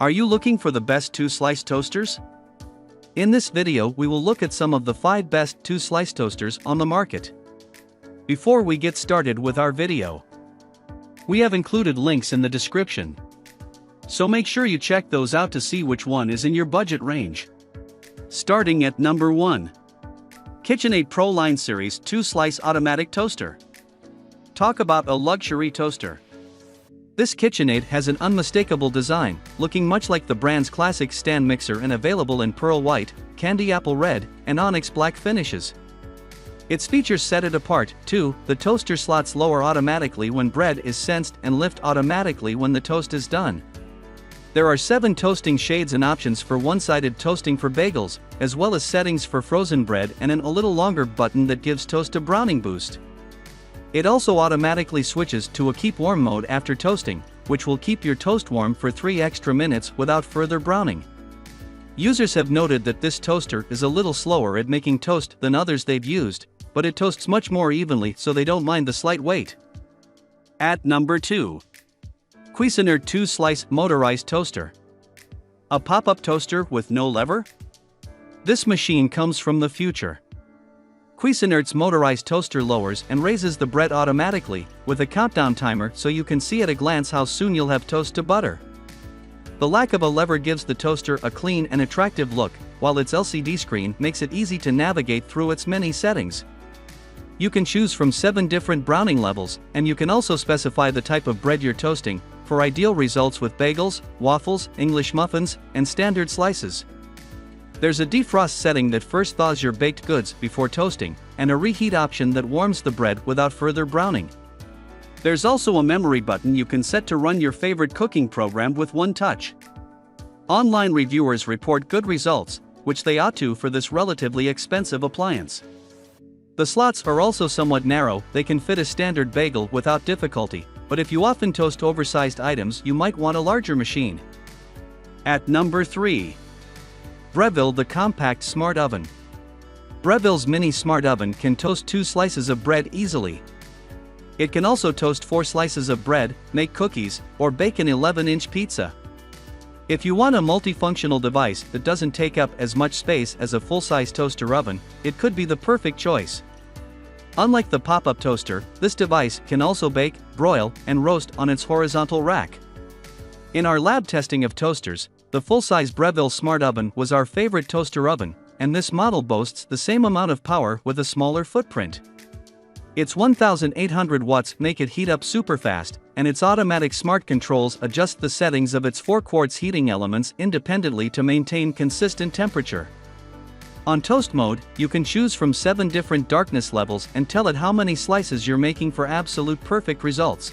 Are you looking for the best 2-slice toasters? In this video we will look at some of the 5 best 2-slice toasters on the market. Before we get started with our video, we have included links in the description, so make sure you check those out to see which one is in your budget range. Starting at number 1. Cuisinart Pro Line Series 2-Slice Automatic Toaster. Talk about a luxury toaster. This Cuisinart has an unmistakable design, looking much like the brand's classic stand mixer and available in pearl white, candy apple red, and onyx black finishes. Its features set it apart, too. The toaster slots lower automatically when bread is sensed and lift automatically when the toast is done. There are 7 toasting shades and options for one-sided toasting for bagels, as well as settings for frozen bread and a little longer button that gives toast a browning boost. It also automatically switches to a keep warm mode after toasting, which will keep your toast warm for 3 extra minutes without further browning. Users have noted that this toaster is a little slower at making toast than others they've used, but it toasts much more evenly, so they don't mind the slight weight. At number 2. Cuisinart 2-Slice Motorized Toaster. A pop-up toaster with no lever? This machine comes from the future. Cuisinart's motorized toaster lowers and raises the bread automatically, with a countdown timer so you can see at a glance how soon you'll have toast to butter. The lack of a lever gives the toaster a clean and attractive look, while its LCD screen makes it easy to navigate through its many settings. You can choose from 7 different browning levels, and you can also specify the type of bread you're toasting, for ideal results with bagels, waffles, English muffins, and standard slices. There's a defrost setting that first thaws your baked goods before toasting, and a reheat option that warms the bread without further browning. There's also a memory button you can set to run your favorite cooking program with one touch. Online reviewers report good results, which they ought to for this relatively expensive appliance. The slots are also somewhat narrow. They can fit a standard bagel without difficulty, but if you often toast oversized items, you might want a larger machine. At number 3. Breville the Compact Smart Oven. Breville's mini smart oven can toast 2 slices of bread easily. It can also toast 4 slices of bread, make cookies, or bake an 11-inch pizza. If you want a multifunctional device that doesn't take up as much space as a full-size toaster oven, it could be the perfect choice. Unlike the pop-up toaster, this device can also bake, broil, and roast on its horizontal rack. In our lab testing of toasters, the full-size Breville Smart Oven was our favorite toaster oven, and this model boasts the same amount of power with a smaller footprint. Its 1,800 watts make it heat up super fast, and its automatic smart controls adjust the settings of its 4-quartz heating elements independently to maintain consistent temperature. On toast mode, you can choose from 7 different darkness levels and tell it how many slices you're making for absolute perfect results.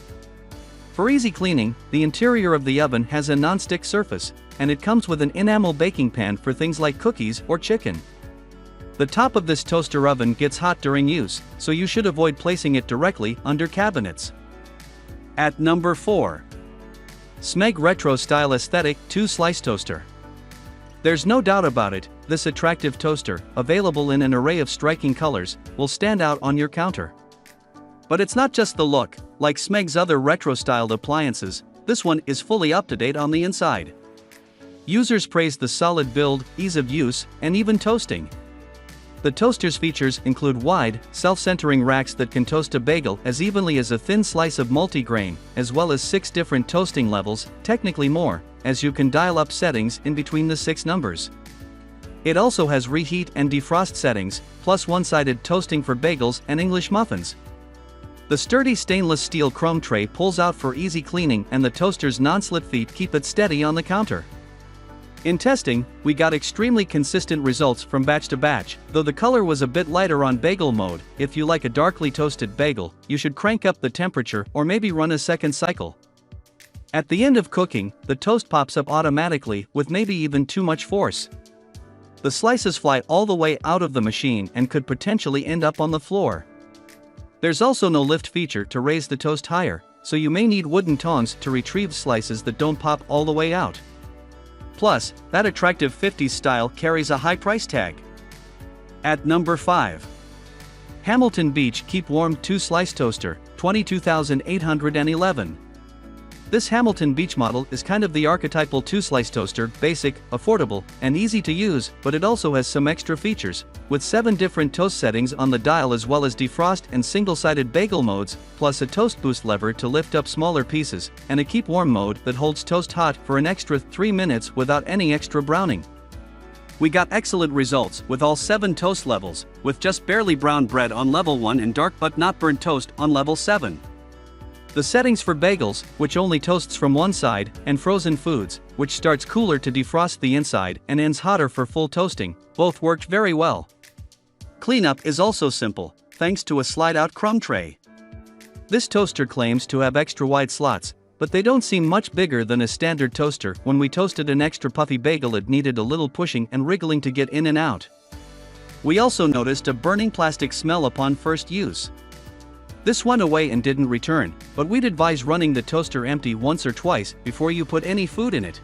For easy cleaning, the interior of the oven has a non-stick surface, and it comes with an enamel baking pan for things like cookies or chicken. The top of this toaster oven gets hot during use, so you should avoid placing it directly under cabinets. At number 4. Smeg Retro Style Aesthetic 2-Slice Toaster. There's no doubt about it, this attractive toaster, available in an array of striking colors, will stand out on your counter. But it's not just the look. Like Smeg's other retro-styled appliances, this one is fully up-to-date on the inside. Users praise the solid build, ease of use, and even toasting. The toaster's features include wide, self-centering racks that can toast a bagel as evenly as a thin slice of multigrain, as well as 6 different toasting levels, technically more, as you can dial up settings in between the 6 numbers. It also has reheat and defrost settings, plus one-sided toasting for bagels and English muffins. The sturdy stainless steel chrome tray pulls out for easy cleaning, and the toaster's non-slip feet keep it steady on the counter. In testing, we got extremely consistent results from batch to batch, though the color was a bit lighter on bagel mode. If you like a darkly toasted bagel, you should crank up the temperature or maybe run a second cycle. At the end of cooking, the toast pops up automatically with maybe even too much force. The slices fly all the way out of the machine and could potentially end up on the floor. There's also no lift feature to raise the toast higher, so you may need wooden tongs to retrieve slices that don't pop all the way out. Plus, that attractive 50s style carries a high price tag. At number 5. Hamilton Beach Keep Warm 2-Slice Toaster, $22,811. This Hamilton Beach model is kind of the archetypal 2-slice toaster, basic, affordable, and easy to use, but it also has some extra features, with 7 different toast settings on the dial as well as defrost and single-sided bagel modes, plus a toast boost lever to lift up smaller pieces, and a keep warm mode that holds toast hot for an extra 3 minutes without any extra browning. We got excellent results with all 7 toast levels, with just barely browned bread on level 1 and dark but not burnt toast on level 7. The settings for bagels, which only toasts from one side, and frozen foods, which starts cooler to defrost the inside and ends hotter for full toasting, both worked very well. Cleanup is also simple, thanks to a slide-out crumb tray. This toaster claims to have extra wide slots, but they don't seem much bigger than a standard toaster. When we toasted an extra puffy bagel, it needed a little pushing and wriggling to get in and out. We also noticed a burning plastic smell upon first use. This went away and didn't return, but we'd advise running the toaster empty once or twice before you put any food in it.